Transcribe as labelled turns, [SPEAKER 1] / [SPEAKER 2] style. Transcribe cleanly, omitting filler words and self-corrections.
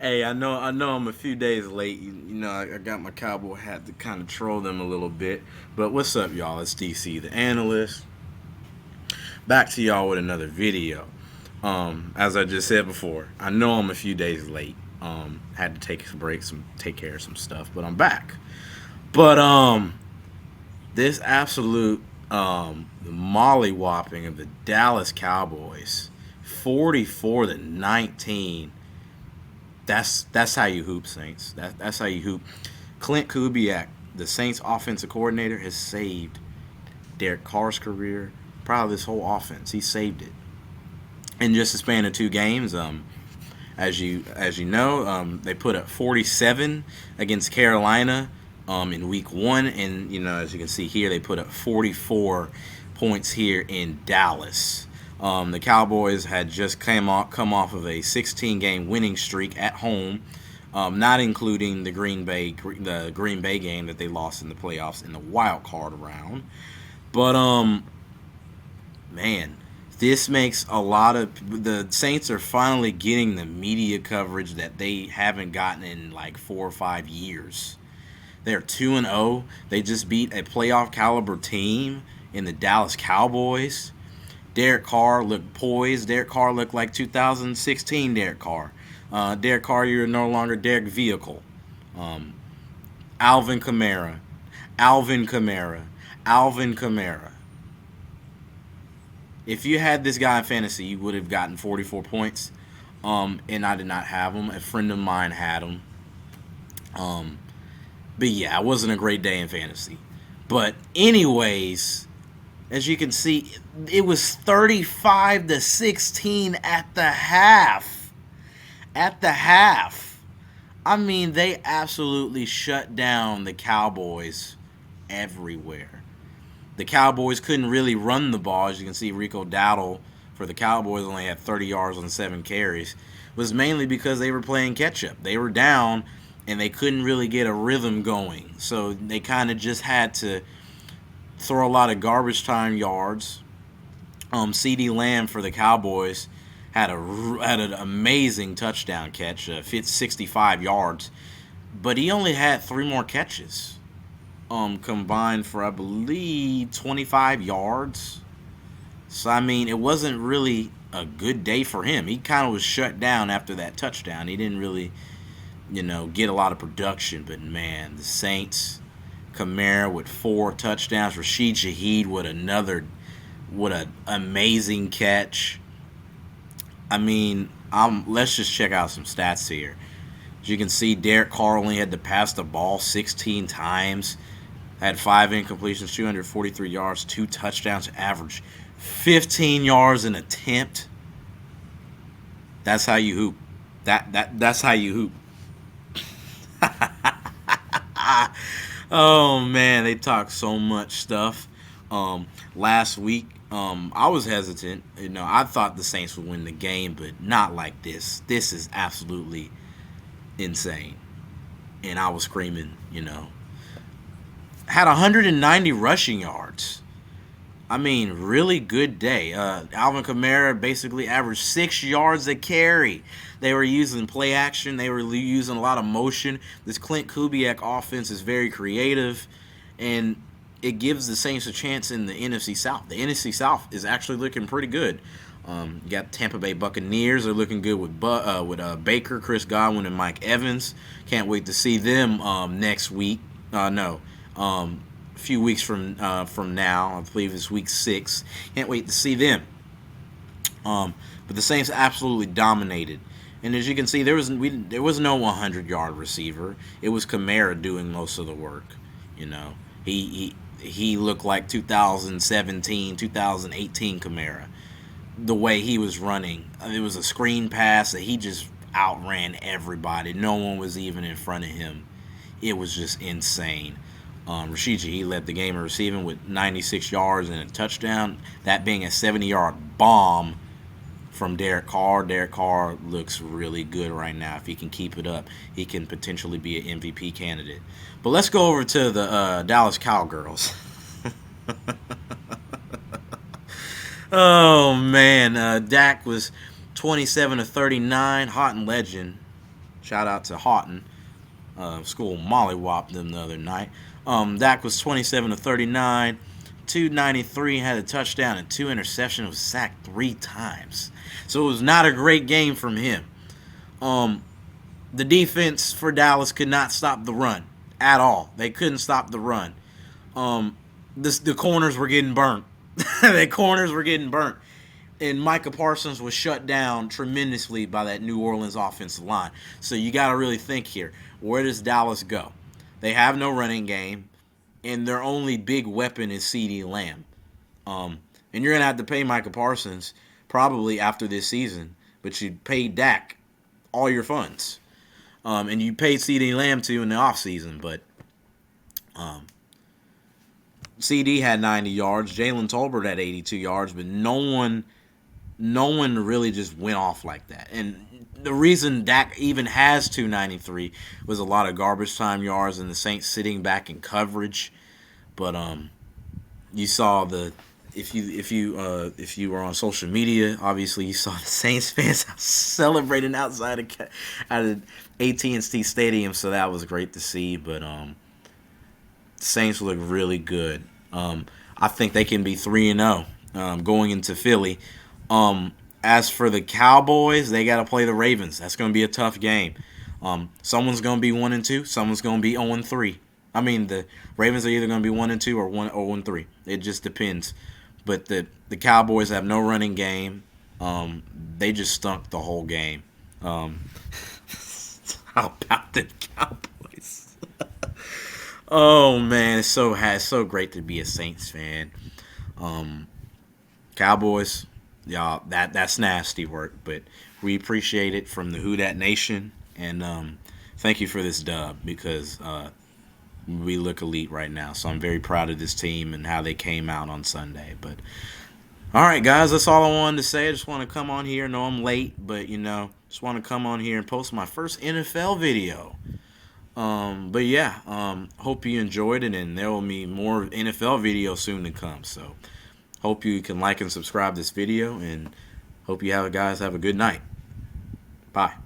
[SPEAKER 1] Hey, I know, I'm a few days late. I got my cowboy hat to kind of troll them a little bit. But what's up, y'all? It's DC, the analyst, back to y'all with another video. As I just said before, I know I'm a few days late. Had to take a break, take care of some stuff, but I'm back. But this absolute molly whopping of the Dallas Cowboys, 44-19. That's how you hoop, Saints. That's how you hoop. Klint Kubiak, the Saints offensive coordinator, has saved Derek Carr's career, probably this whole offense. He saved it in just a span of 2 games. As you know, they put up 47 against Carolina in week 1, and as you can see here, they put up 44 points here in Dallas. The Cowboys had just come off of a 16-game winning streak at home, not including the Green Bay game that they lost in the playoffs in the wild card round. But man, this makes a lot of the Saints are finally getting the media coverage that they haven't gotten in like 4 or 5 years. They're 2-0. They just beat a playoff caliber team in the Dallas Cowboys. Derek Carr looked poised. Derek Carr looked like 2016 Derek Carr. Derek Carr, you're no longer Derek Vehicle. Um, Alvin Kamara. Alvin Kamara. Alvin Kamara. If you had this guy in fantasy, you would have gotten 44 points. And I did not have him. A friend of mine had him. Um, but yeah, it wasn't a great day in fantasy. But anyways, as you can see, it was 35-16 at the half. At the half. I mean, they absolutely shut down the Cowboys everywhere. The Cowboys couldn't really run the ball. As you can see, Rico Dowdle for the Cowboys only had 30 yards on 7 carries. It was mainly because they were playing catch-up. They were down, and they couldn't really get a rhythm going. So they kind of just had to throw a lot of garbage time yards. C.D. Lamb for the Cowboys had an amazing touchdown catch, 65 yards, but he only had 3 more catches. Combined for, I believe, 25 yards. So, I mean, it wasn't really a good day for him. He kind of was shut down after that touchdown. He didn't really, get a lot of production. But, man, the Saints, Kamara with 4 touchdowns. Rashid Shaheed with what an amazing catch. I mean, let's just check out some stats here. As you can see, Derek Carr only had to pass the ball 16 times. Had 5 incompletions, 243 yards, 2 touchdowns, average 15 yards an attempt. That's how you hoop. That's how you hoop. Oh man, they talk so much stuff. Last week, I was hesitant. I thought the Saints would win the game, but not like this. This is absolutely insane. And I was screaming. Had 190 rushing yards. I mean, really good day. Alvin Kamara basically averaged 6 yards a carry. They were using play action. They were using a lot of motion. This Klint Kubiak offense is very creative, and it gives the Saints a chance in the NFC South. The NFC South is actually looking pretty good. You got Tampa Bay Buccaneers. They're looking good with Baker, Chris Godwin, and Mike Evans. Can't wait to see them next week. A few weeks from now. I believe it's week 6. Can't wait to see them. But the Saints absolutely dominated. And as you can see, there was no 100-yard receiver. It was Kamara doing most of the work. He looked like 2017, 2018 Kamara. The way he was running, it was a screen pass that he just outran everybody. No one was even in front of him. It was just insane. Rashid Shaheed led the game in receiving with 96 yards and a touchdown, that being a 70-yard bomb from Derek Carr. Derek Carr looks really good right now. If he can keep it up, he can potentially be an MVP candidate. But let's go over to the Dallas Cowgirls. Oh, man. Dak was 27 of 39, hot and legend. Shout out to Houghton. School mollywhopped them the other night. Dak was 27 of 39, 293, had a touchdown and 2 interceptions, was sacked 3 times. So it was not a great game from him. The defense for Dallas could not stop the run at all. They couldn't stop the run. The corners were getting burnt. The corners were getting burnt. And Micah Parsons was shut down tremendously by that New Orleans offensive line. So you got to really think here. Where does Dallas go? They have no running game, and their only big weapon is CeeDee Lamb. And you're going to have to pay Micah Parsons probably after this season, but you paid Dak all your funds. And you paid CeeDee Lamb too in the offseason, but CD had 90 yards. Jalen Tolbert had 82 yards, but no one really just went off like that. And the reason Dak even has 293 was a lot of garbage time yards and the Saints sitting back in coverage. But you saw if you were on social media, obviously you saw the Saints fans celebrating outside of AT&T Stadium, so that was great to see. But the Saints look really good. I think they can be 3-0 going into Philly. As for the Cowboys, they got to play the Ravens. That's going to be a tough game. Someone's going to be 1-2. Someone's going to be 0-3. I mean, the Ravens are either going to be 1-2 or 0-3. It just depends. But the Cowboys have no running game. They just stunk the whole game. How about the Cowboys? Oh man, it's so great to be a Saints fan. Cowboys, y'all, that's nasty work, but we appreciate it from the Who Dat Nation, and thank you for this dub because we look elite right now. So I'm very proud of this team and how they came out on Sunday. But all right, guys, that's all I wanted to say. I just want to come on here. I know I'm late, but just want to come on here and post my first NFL video. But yeah, hope you enjoyed it, and there will be more NFL videos soon to come. So hope you can like and subscribe this video, and hope you guys have a good night. Bye.